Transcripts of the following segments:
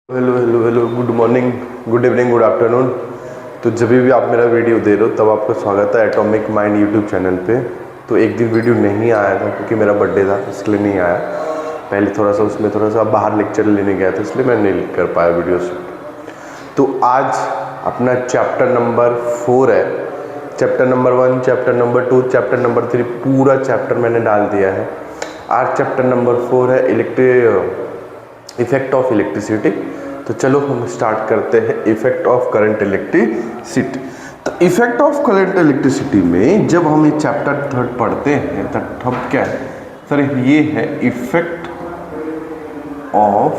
Hello hello hello, good morning, good evening, good afternoon. तो जब भी आप मेरा वीडियो दे रहे हो तब आपका स्वागत है एटॉमिक माइंड यूट्यूब चैनल पे। तो एक दिन वीडियो नहीं आया था क्योंकि मेरा बर्थडे था, इसलिए नहीं आया। पहले थोड़ा सा बाहर लेक्चर लेने गया था, इसलिए मैं नहीं कर पाया वीडियो शूट। तो आज अपना चैप्टर नंबर 4 है। Chapter number 1, chapter number 2, chapter number 3, पूरा चैप्टर मैंने डाल दिया है। आज चैप्टर नंबर 4 है इफेक्ट ऑफ इलेक्ट्रिसिटी। तो चलो हम स्टार्ट करते हैं इफेक्ट ऑफ करंट इलेक्ट्रिसिटी। तो इफेक्ट ऑफ करंट इलेक्ट्रिसिटी में जब हम ये चैप्टर 3 पढ़ते हैं तब क्या है सर, ये है effect of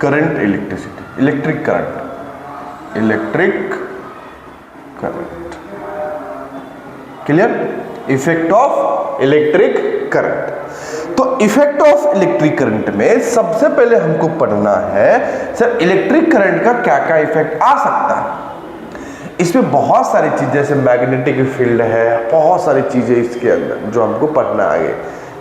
current electricity, electric current. Clear? Effect of electric current. तो इफेक्ट ऑफ इलेक्ट्रिक करंट में सबसे पहले हमको पढ़ना है सर इलेक्ट्रिक करंट का क्या क्या इफेक्ट आ सकता है। इसमें बहुत सारी चीजें, जैसे मैग्नेटिक फील्ड है, बहुत सारी चीजें इसके अंदर जो हमको पढ़ना है आगे,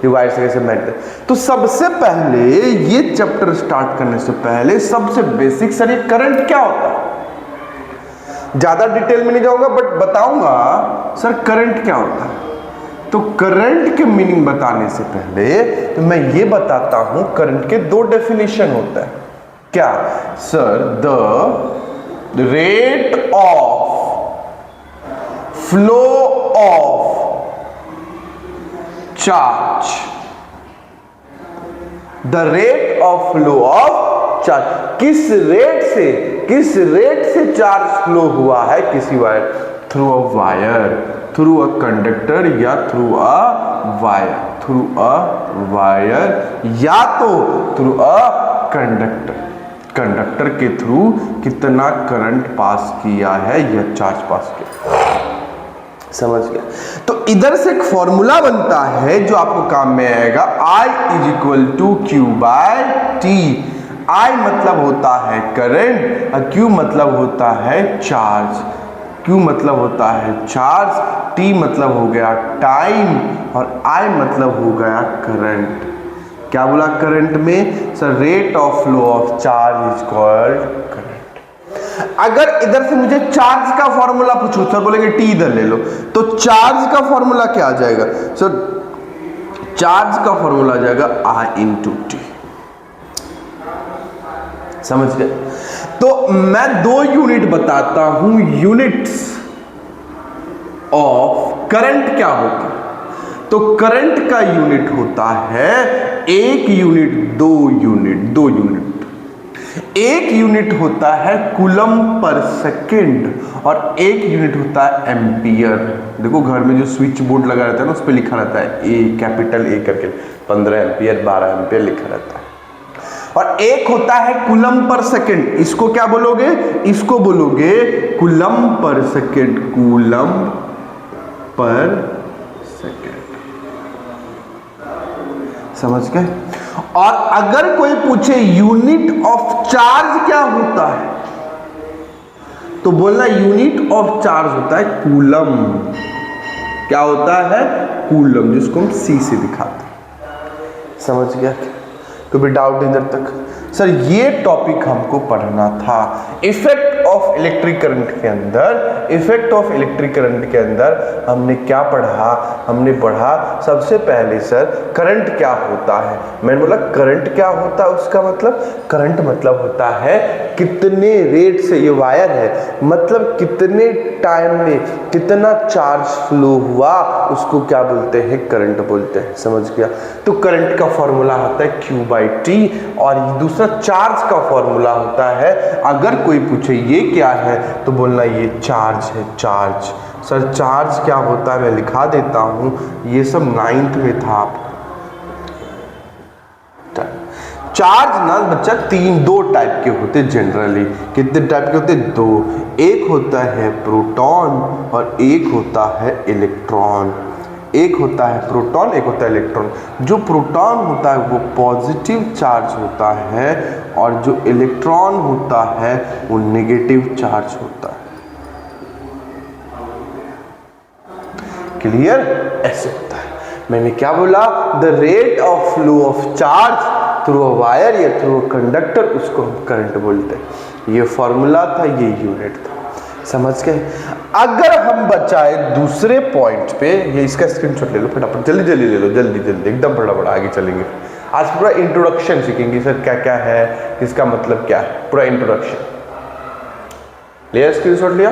डिवाइस कैसे मैग्नेट। तो सबसे पहले ये चैप्टर स्टार्ट करने से पहले सबसे बेसिक सर ये करंट क्या होता है। ज्यादा डिटेल में नहीं जाऊंगा बट बताऊंगा सर करंट क्या होता है। तो करंट के मीनिंग बताने से पहले तो मैं ये बताता हूं करंट के दो डेफिनेशन होता है। क्या sir? The rate of flow of charge, the rate of flow of charge, किस रेट से चार्ज फ्लो हुआ है किसी wire, through a wire, through a conductor या थ्रू अ वायर या तो थ्रू अ कंडक्टर के थ्रू कितना करंट पास किया है या चार्ज पास किया। समझ गया? तो इधर से एक फॉर्मूला बनता है जो आपको काम में आएगा, I = Q/T। I मतलब होता है करंट और Q मतलब होता है चार्ज। Q मतलब होता है चार्ज, T मतलब हो गया टाइम और I मतलब हो गया करंट। क्या बोला करंट में sir? Rate of flow of charge is called current. अगर इधर से मुझे चार्ज का फॉर्मूला पूछूं, सर बोलेंगे T इधर ले लो, तो चार्ज का फॉर्मूला क्या आ जाएगा सर? चार्ज का फॉर्मूला आ जाएगा I × T। समझ गए? तो मैं दो यूनिट बताता हूं, यूनिट्स ऑफ करंट क्या होता है। तो करंट का यूनिट होता है 1 यूनिट, 2 यूनिट। 1 यूनिट होता है कूलम पर सेकेंड और 1 यूनिट होता है एम्पियर। देखो घर में जो स्विच बोर्ड लगा रहता है ना, उस पर लिखा रहता है ए, कैपिटल ए करके 15 एम्पियर, 12 एम्पियर लिखा रहता है। और 1 होता है कूलम पर सेकेंड, इसको क्या बोलोगे? इसको बोलोगे coulomb per second, coulomb per second. समझ गए? और अगर कोई पूछे यूनिट ऑफ चार्ज क्या होता है, तो बोलना यूनिट ऑफ चार्ज होता है कूलम। क्या होता है? कूलम, जिसको हम C से दिखाते हैं। समझ गया? कोई भी डाउट इधर तक? सर ये टॉपिक हमको पढ़ना था इफेक्ट ऑफ इलेक्ट्रिक करंट के अंदर। इफेक्ट ऑफ इलेक्ट्रिक करंट के अंदर हमने क्या पढ़ा? हमने पढ़ा सबसे पहले सर करंट क्या होता है। मैंने बोला करंट क्या होता है, उसका मतलब करंट मतलब होता है कितने रेट से ये वायर है, मतलब कितने टाइम में कितना चार्ज फ्लो हुआ, उसको क्या बोलते हैं? करंट बोलते हैं। समझ गया? तो करंट का फॉर्मूला होता है Q/T और दूसरा चार्ज का फॉर्मूला होता है, अगर कोई पूछे ये क्या है तो बोलना ये चार्ज है, चार्ज। सर चार्ज क्या होता है मैं लिखा देता हूं, ये सब 9th में था आपको। चार्ज ना बच्चा 2 टाइप के होते जनरली। कितने टाइप के होते? 2। एक होता है प्रोटॉन और एक होता है इलेक्ट्रॉन। एक होता है प्रोटॉन, एक होता है इलेक्ट्रॉन। जो प्रोटॉन होता है वो पॉजिटिव चार्ज होता है और जो इलेक्ट्रॉन होता है वो नेगेटिव चार्ज होता है। क्लियर? ऐसे होता है। मैंने क्या बोला? The rate of flow of charge through a wire या थ्रू अ कंडक्टर, उसको हम करंट बोलते हैं। ये फॉर्मूला था, ये यूनिट था, समझ गए। अगर हम बचाए दूसरे पॉइंट पे, ये इसका स्क्रीनशॉट ले लो फटाफट, जल्दी जल्दी ले लो, जल्दी जल्दी, एकदम फटाफट आगे चलेंगे। आज पूरा इंट्रोडक्शन सीखेंगे, सर क्या क्या है, इसका मतलब क्या है, पूरा इंट्रोडक्शन। लिया स्क्रीनशॉट, लिया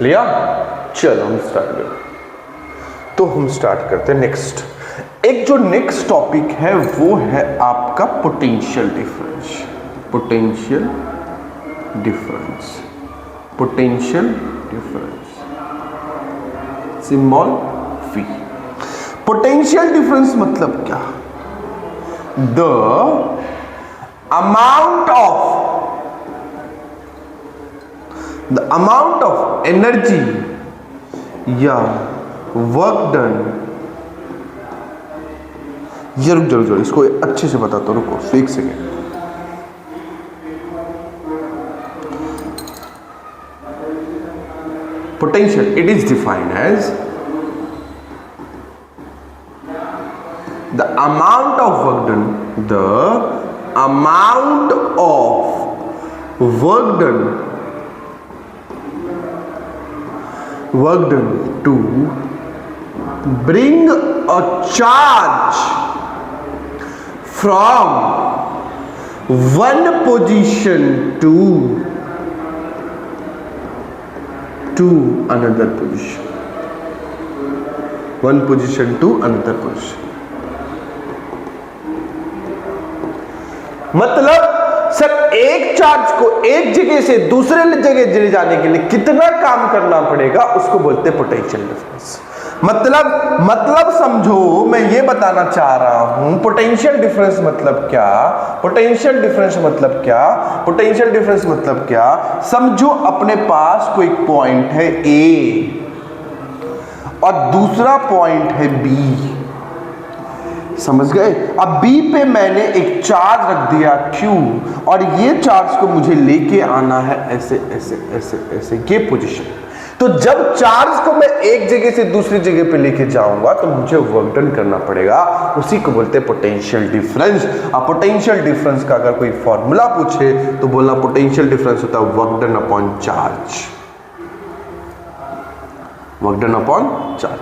लिया, चलो हम स्टार्ट करें। तो हम स्टार्ट करते हैं नेक्स्ट। एक जो नेक्स्ट टॉपिक है वो है आपका potential difference. Potential difference, potential difference, symbol V। Potential difference मतलब क्या? द अमाउंट ऑफ एनर्जी या वर्क डन, ये रुक जाओ, इसको अच्छे से बताता हूं, रुको एक second. Potential, it is defined as the amount of work done, the amount of work done to bring a charge from one position to another position, one position to another position। मतलब sir एक charge को एक जगह से दूसरे जगह ले जाने के लिए कितना काम करना पड़ेगा, उसको बोलते हैं पोटेंशियल डिफरेंस। मतलब समझो, मैं ये बताना चाह रहा हूं पोटेंशियल डिफरेंस मतलब क्या, पोटेंशियल डिफरेंस मतलब क्या, पोटेंशियल डिफरेंस मतलब क्या। समझो अपने पास कोई पॉइंट है A और दूसरा पॉइंट है B, समझ गए। अब B पे मैंने एक चार्ज रख दिया Q, और ये चार्ज को मुझे लेके आना है ऐसे ऐसे ऐसे ऐसे, ये पोजीशन। तो जब चार्ज को मैं एक जगह से दूसरी जगह पे लेके जाऊंगा तो मुझे वर्क डन करना पड़ेगा, उसी को बोलते हैं पोटेंशियल डिफरेंस। अब पोटेंशियल डिफरेंस का अगर कोई फॉर्मूला पूछे तो बोलना पोटेंशियल डिफरेंस होता है work done upon charge, work done upon charge.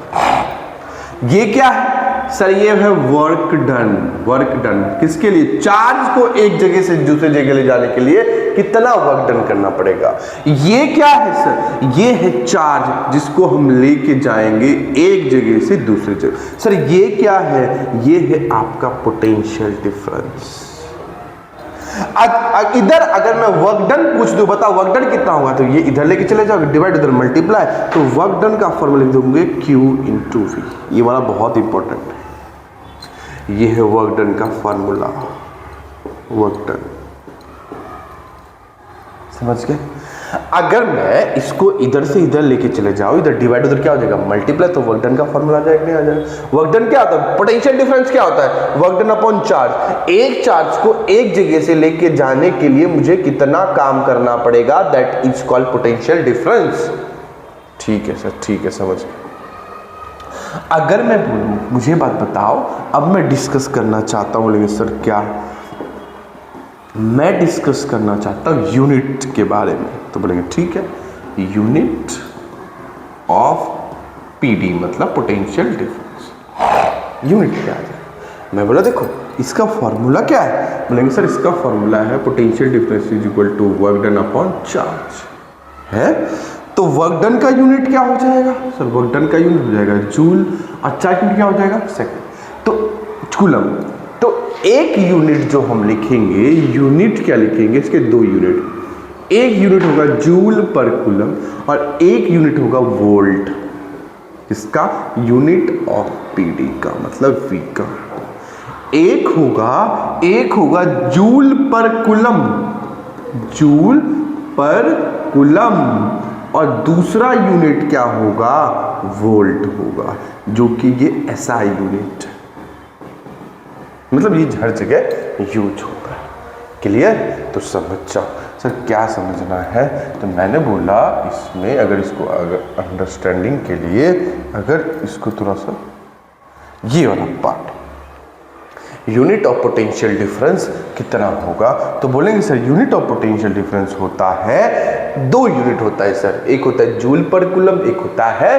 ये क्या है सर? ये है वर्क डन। वर्क डन किसके लिए? चार्ज को एक जगह से दूसरी जगह ले जाने के लिए कितना वर्क डन करना पड़ेगा। ये क्या है सर? ये है चार्ज जिसको हम लेके जाएंगे एक जगह से दूसरी जगह। सर ये क्या है? ये है आपका पोटेंशियल डिफरेंस। इधर अगर मैं वर्क डन पूछ दूं, बताओ वर्क डन कितना होगा, तो ये इधर लेके चले जाओगे, डिवाइड इधर मल्टीप्लाई, तो वर्क डन का फॉर्मूला लिख दूंगे Q इंटू V। ये वाला बहुत इंपॉर्टेंट है, ये है वर्क डन का फॉर्मूला, वर्क डन, समझ गए। अगर मैं इसको इधर से इधर लेके चले जाऊं, इधर डिवाइड उधर क्या हो जाएगा मल्टीप्लाई, तो वर्क डन का फॉर्मूला आ जाएगा, नहीं आ जाएगा। वर्क डन क्या होता है? पोटेंशियल डिफरेंस क्या होता है? Work done upon charge. एक चार्ज को एक जगह से लेके जाने के लिए मुझे कितना काम करना पड़ेगा, that is called potential difference. ठीक है सर, ठीक है, समझ गए। अगर मैं बोलूं मुझे बात बताओ, अब मैं डिस्कस करना चाहता हूं, लेकिन सर क्या, मैं डिस्कस करना चाहता हूं यूनिट के बारे में, तो बोलेंगे ठीक है, यूनिट ऑफ पीडी मतलब पोटेंशियल डिफरेंस। यूनिट क्या है? मैं बोला देखो इसका फॉर्मूला क्या है, बोलेंगे सर इसका फॉर्मूला है potential difference is equal to work done upon charge है। तो वर्क डन का यूनिट क्या हो जाएगा सर? वर्क डन का यूनिट हो जाएगा जूल, और चार्ज यूनिट क्या हो जाएगा? सेकंड, तो कूलम। तो एक यूनिट जो हम लिखेंगे, यूनिट क्या लिखेंगे, इसके दो यूनिट, एक यूनिट होगा जूल पर कूलम और एक यूनिट होगा वोल्ट, इसका यूनिट ऑफ पीडी का मतलब वी का। एक होगा जूल पर कूलम, जूल पर कूलम, और दूसरा यूनिट क्या होगा? वोल्ट होगा, जो कि ये एसआई यूनिट, मतलब ये हर जगह यूज होता है। क्लियर? तो समझ जाओ। सर क्या समझना है? तो मैंने बोला इसमें अगर इसको अगर अंडरस्टैंडिंग के लिए अगर इसको थोड़ा सा ये वाला part, unit of potential difference कितना होगा? तो बोलेंगे sir unit of potential difference होता है 2 यूनिट होता है सर, एक होता है जूल पर कूलम, एक होता है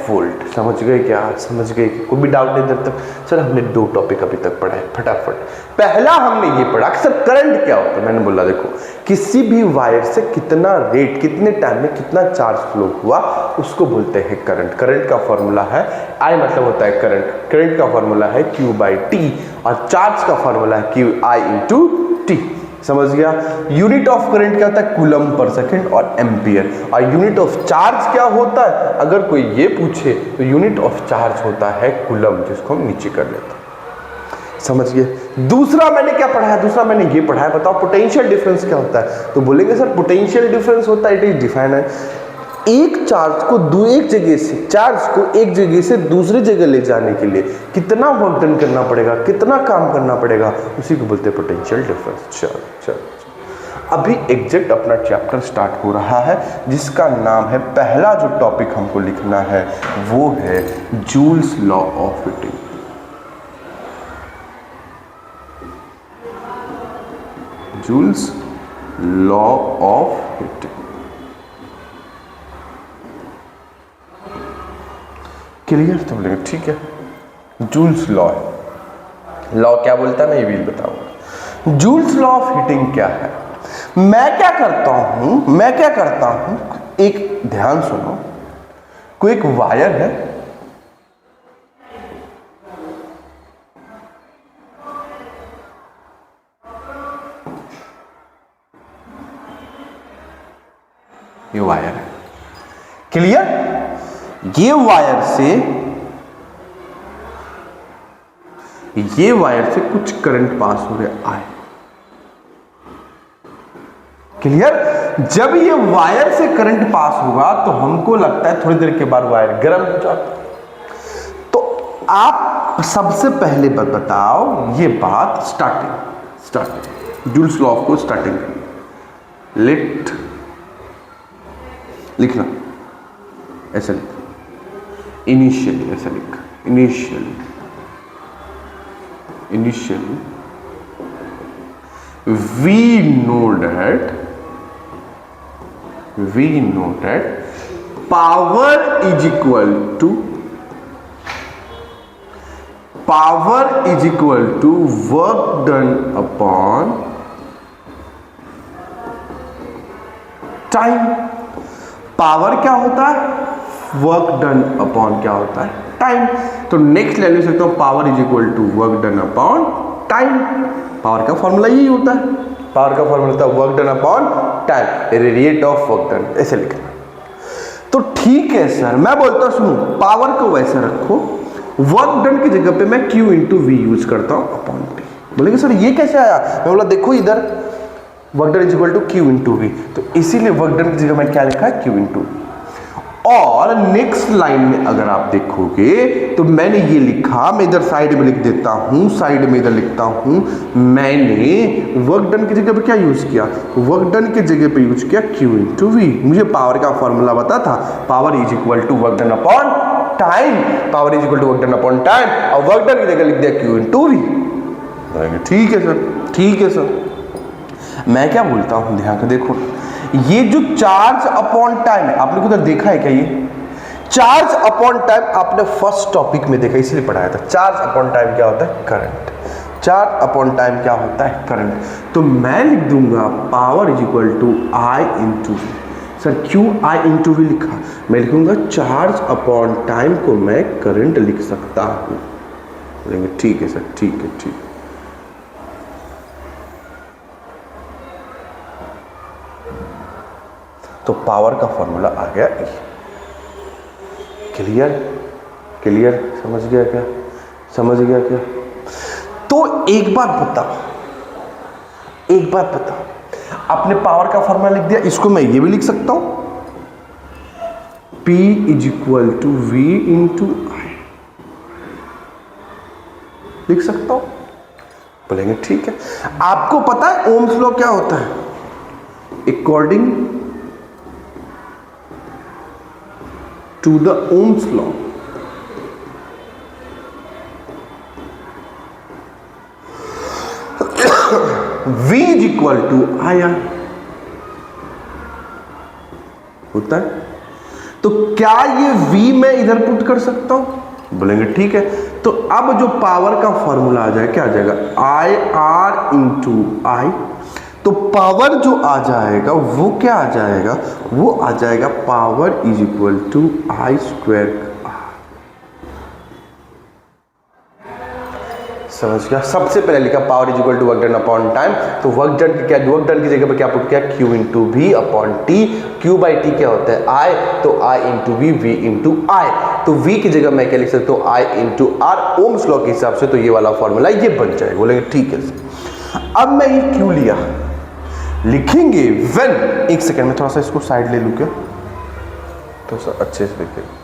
वोल्ट। समझ गए क्या? समझ गए? कोई भी डाउट नहीं इधर तक? सर हमने 2 टॉपिक अभी तक पढ़ा है, फटाफट। पहला हमने ये पढ़ा कि सर करंट क्या होता है। मैंने बोला देखो किसी भी वायर से कितना रेट, कितने टाइम में कितना चार्ज फ्लो हुआ उसको बोलते हैं करंट। करंट का फॉर्मूला है I, मतलब होता है करंट। करंट का फॉर्मूला है Q/T और चार्ज का फॉर्मूला है QI/T। समझ गया? यूनिट ऑफ करंट क्या होता है? कूलम पर सेकंड और एम्पियर। और यूनिट ऑफ चार्ज क्या होता है? अगर कोई ये पूछे तो यूनिट ऑफ चार्ज होता है कूलम, जिसको हम नीचे कर लेते हैं। समझ गए? दूसरा मैंने क्या पढ़ा है? दूसरा मैंने ये पढ़ा है, बताओ पोटेंशियल डिफरेंस क्या होता है? तो बोलेंगे सर पोटेंशियल डिफरेंस होता है, इट इज डिफाइंड है एक चार्ज को एक जगह से, चार्ज को एक जगह से दूसरी जगह ले जाने के लिए कितना वर्क डन करना पड़ेगा, कितना काम करना पड़ेगा, उसी को बोलते हैं पोटेंशियल डिफरेंस। चलो अभी एग्जैक्ट अपना चैप्टर स्टार्ट हो रहा है, जिसका नाम है, पहला जो टॉपिक हमको लिखना है वो है joules law of heating. Joules law of heating. Clear? तो बोलेंगे ठीक है, जूल्स लॉ है। लॉ क्या बोलता है मैं ये भी बताऊंगा। जूल्स लॉ ऑफ हीटिंग क्या है? मैं क्या करता हूं, एक ध्यान सुनो, कोई एक वायर है, ये वायर है, क्लियर? ये वायर से कुछ करंट पास हो रहा है, क्लियर? जब ये वायर से करंट पास होगा तो हमको लगता है थोड़ी देर के बाद वायर गर्म हो जाता है। तो आप सबसे पहले बताओ ये बात, स्टार्टिंग जूल्स लॉ को स्टार्टिंग करना, लेट लिखना ऐसा लिख, इनिशियली ऐसा लिख, initially we know that power is equal to work done upon time. Power क्या होता है? वर्क डन अपॉन क्या होता है? टाइम। तो नेक्स्ट ले सकता हूं, power is equal to work done upon time. Power का फॉर्मूला यही होता है, पावर का फॉर्मूला होता है work done upon time, rate of work done, ऐसे लिखना। तो ठीक है सर, मैं बोलता हूं सुनो, पावर को वैसे रखो, वर्क डन की जगह पे मैं Q इंटू वी यूज करता हूं अपॉन टी। बोलेंगे सर ये कैसे आया? मैं बोला देखो इधर work done is equal to Q into V, तो इसीलिए वर्क डन की जगह मैं क्या लिखा है? Q into V. और नेक्स्ट लाइन में अगर आप देखोगे तो मैंने ये लिखा, मैं इधर साइड में लिख देता हूं, साइड में इधर लिखता हूं, मैंने वर्क डन की जगह पे क्या यूज किया? वर्क डन की जगह पे यूज किया Q इंटू वी। मुझे पावर का फॉर्मूला पता था, power is equal to work done upon time, power is equal to work done upon time, और वर्क डन की जगह लिख दिया Q इंटू वी। ठीक है सर, ठीक है सर। मैं क्या बोलता हूं, ध्यान से देखो, ये जो चार्ज अपॉन टाइम है, आपने उधर देखा है क्या? ये चार्ज अपॉन टाइम आपने फर्स्ट टॉपिक में देखा, इसलिए पढ़ाया था। चार्ज अपॉन टाइम क्या होता है? करंट। चार्ज अपॉन टाइम क्या होता है? करंट। तो मैं लिख दूंगा power is equal to I into V. Sir क्यों आई इंटू वी लिखा? मैं लिखूंगा चार्ज अपॉन टाइम को मैं करंट लिख सकता हूं। बोलेंगे ठीक है सर, ठीक है, ठीक है। तो पावर का फॉर्मूला आ गया E। क्लियर? क्लियर? समझ गया क्या? समझ गया क्या? तो एक बात बताओ, आपने पावर का फॉर्मूला लिख दिया, इसको मैं ये भी लिख सकता हूं, P is equal to V into I, लिख सकता हूं। बोलेंगे ठीक है। आपको पता है ओम्स लॉ क्या होता है? According to the Ohm's law, V is equal to IR होता है। तो क्या ये V मैं इधर पुट कर सकता हूं? बोलेंगे ठीक है। तो अब जो पावर का फॉर्मूला आ जाए क्या आ जाएगा? IR into I। तो पावर जो आ जाएगा वो क्या आ जाएगा? वो आ जाएगा power is equal to I square. समझ गया? सबसे पहले लिखा power is equal to work done upon time. तो वर्क डन की क्या, वर्क डन की जगह पर क्या पुट किया? Q into V upon T. Q by T क्या होता है? I। तो I into V, V into I। तो V की जगह मैं क्या लिख सकता हूँ? I into R Ohm's law के हिसाब से। तो ये वाला फॉर्मूला ये बन जाएगा। बोलेंगे ठीक है। अब मैं ये Q लिया, लिखेंगे व्हेन, एक सेकेंड में थोड़ा सा इसको साइड ले लूं क्या, थोड़ा सा अच्छे से लिखेंगे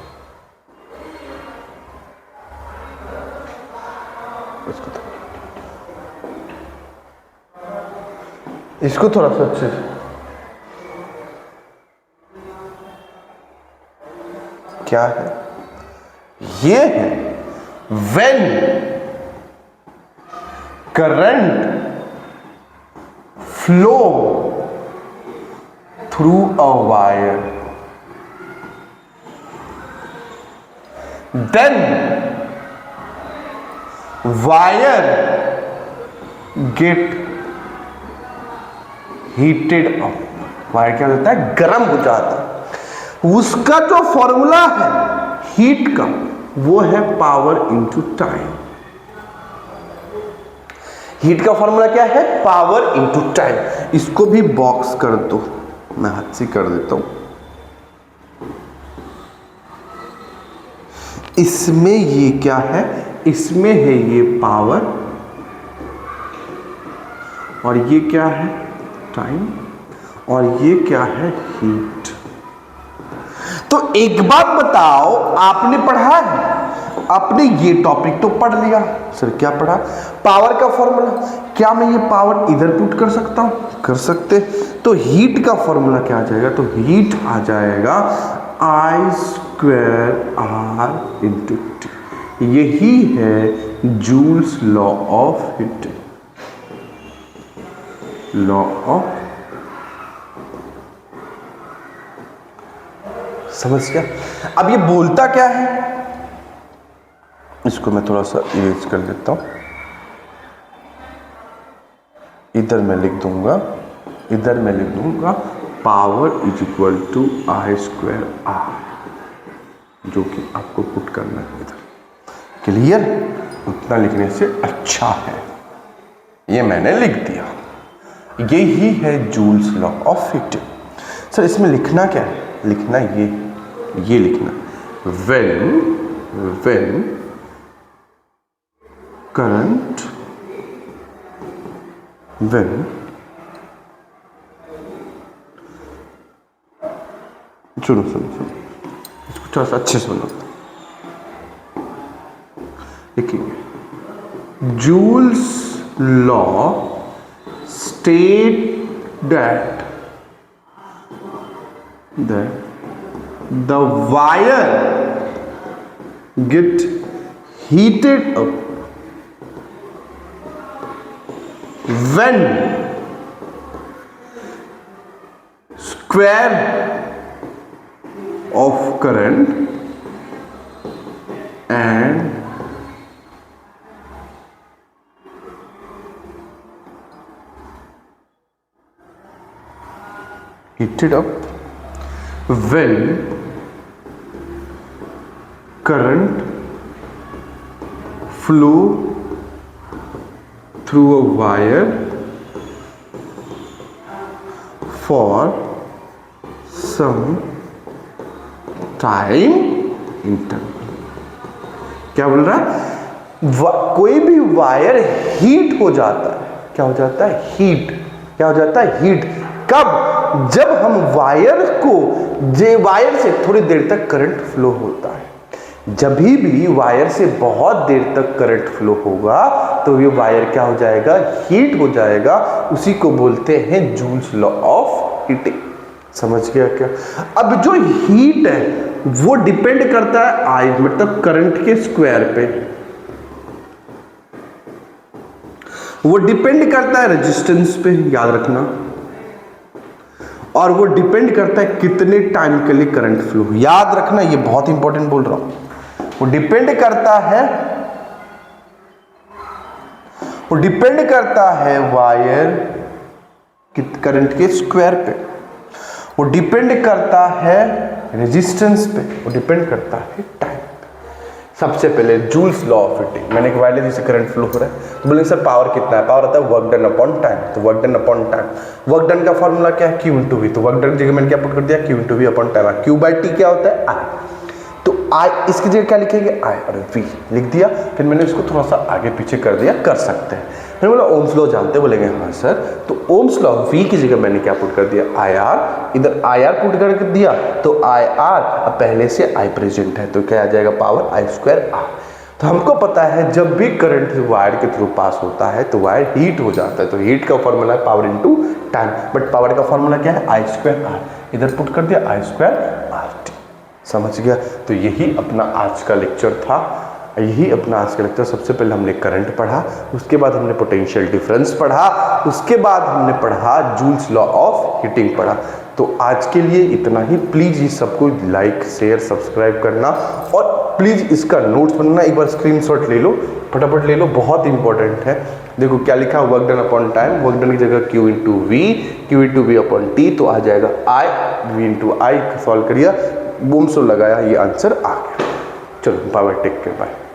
इसको थोड़ा सा अच्छे से। क्या है ये? है when current flow through a wire, then wire get heated up. Wire क्या होता है? गर्म हो जाता है। उसका जो फॉर्मूला है हीट का वो है पावर इंटू टाइम। हीट का फॉर्मूला क्या है? Power into time. इसको भी बॉक्स कर दो, मैं हाथ से कर देता हूं। इसमें ये क्या है? इसमें है ये पावर और ये क्या है? टाइम। और ये क्या है? हीट। तो एक बात बताओ, आपने पढ़ा है, आपने ये टॉपिक तो पढ़ लिया। सर क्या पढ़ा? पावर का फॉर्मूला। क्या मैं ये पावर इधर पुट कर सकता हूं? कर सकते। तो हीट का फॉर्मूला क्या आ जाएगा? तो हीट आ जाएगा I square R into T. यही है joules law of heating, law of. समझ गया? अब ये बोलता क्या है? इसको मैं थोड़ा सा इरेज कर देता हूं। इधर मैं लिख दूंगा, इधर मैं लिख दूंगा power is equal to I square R, जो कि आपको पुट करना है इधर। क्लियर? उतना लिखने से अच्छा है। ये मैंने लिख दिया। यही है joules law of heating. Sir इसमें लिखना क्या है? लिखना ये लिखना when current, when सुनो इसको थोड़ा सा अच्छे से सुनो। देखिए joules law state that the wire get heated up when square of current and heated up when current flow through a wire for some time interval। क्या बोल रहा है? कोई भी वायर हीट हो जाता है। क्या हो जाता है? हीट। क्या हो जाता है? हीट। कब? जब हम वायर से थोड़ी देर तक करंट फ्लो होता है। जब भी वायर से बहुत देर तक करंट फ्लो होगा तो ये वायर क्या हो जाएगा? हीट हो जाएगा। उसी को बोलते हैं जूल्स लॉ ऑफ हीटिंग। समझ गया क्या? अब जो हीट है वो डिपेंड करता है आई मतलब करंट के स्क्वायर पे। वो डिपेंड करता है रेजिस्टेंस पे, याद रखना, और वो डिपेंड करता है कितने टाइम के लिए करंट फ्लो, याद रखना, ये बहुत इंपॉर्टेंट बोल रहा हूं। वो डिपेंड करता है वायर करंट के स्क्वायर पे, वो डिपेंड करता है रेजिस्टेंस पे, वो डिपेंड करता है टाइम पे। सबसे पहले जूल्स लॉ ऑफ हीटिंग, मैंने एक वायर जैसे करंट फ्लो हो रहा है, तो बोलेंगे सर पावर कितना है, पावर आता है वर्क डन अपॉन टाइम, तो work done upon time, work done का फॉर्मूला क्या है, Q इंटू वी, तो वर्क डन की जगह मैंने क्या पुट कर दिया, Q into V upon time, Q by T क्या होता है, I, तो I इसकी जगह क्या लिखेंगे, I और V लिख दिया, फिर मैंने इसको थोड़ा सा आगे पीछे कर दिया, कर सकते हैं। मैंने बोला ओम्स लॉ जानते, बोलेंगे हाँ सर, तो ओम्स लॉ V की जगह मैंने क्या पुट कर दिया, IR, इधर IR पुट कर दिया, तो IR, अब पहले से I प्रेजेंट है, तो क्या आ जाएगा, पावर I स्क्वायर R। तो हमको पता है जब भी करंट वायर के थ्रू पास होता है तो वायर हीट हो जाता है, तो हीट का फॉर्मूला है power into time, but power का फॉर्मूला क्या है, I स्क्वायर R, इधर पुट कर दिया I स्क्वायर RT। समझ गया? तो यही अपना आज का लेक्चर था, यही अपना आज का लेक्चर। सबसे पहले हमने करंट पढ़ा, उसके बाद हमने पोटेंशियल डिफरेंस पढ़ा, उसके बाद हमने पढ़ा जूल्स लॉ ऑफ हीटिंग पढ़ा। तो आज के लिए इतना ही। प्लीज़ इस सबको लाइक शेयर सब्सक्राइब करना, और प्लीज़ इसका नोट्स बनाना, एक बार स्क्रीनशॉट ले लो, फटाफट ले लो, बहुत इंपॉर्टेंट है। देखो क्या लिखा, work done upon time, work done की जगह Q into V upon T, तो आ जाएगा I, V into I, solve करिए, बूम सो लगाया, ये आंसर आ गया। चलो बाय, टेक केयर, बाय।